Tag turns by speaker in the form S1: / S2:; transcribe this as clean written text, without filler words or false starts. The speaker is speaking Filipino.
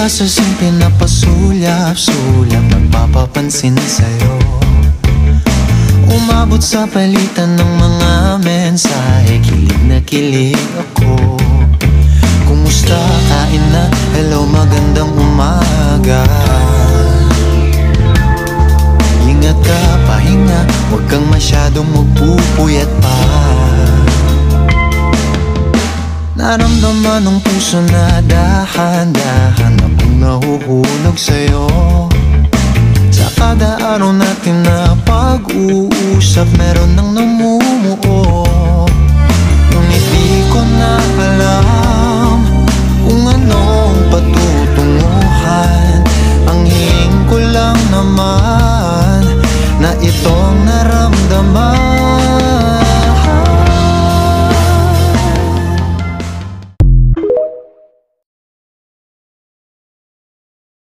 S1: sa simple na pasulyap-sulyap, magpapapansin sa'yo. Umabot sa palitan ng mga mensahe, kilig na kilig ako. Kumusta, kain na, hello, magandang umaga. Ingat ka, pahinga, huwag kang masyadong magpupuyat pa. Naramdaman ng puso na dahan-dahan akong nahuhulog sa'yo. Sa kada araw natin na pag-uusap, meron nang namumuo.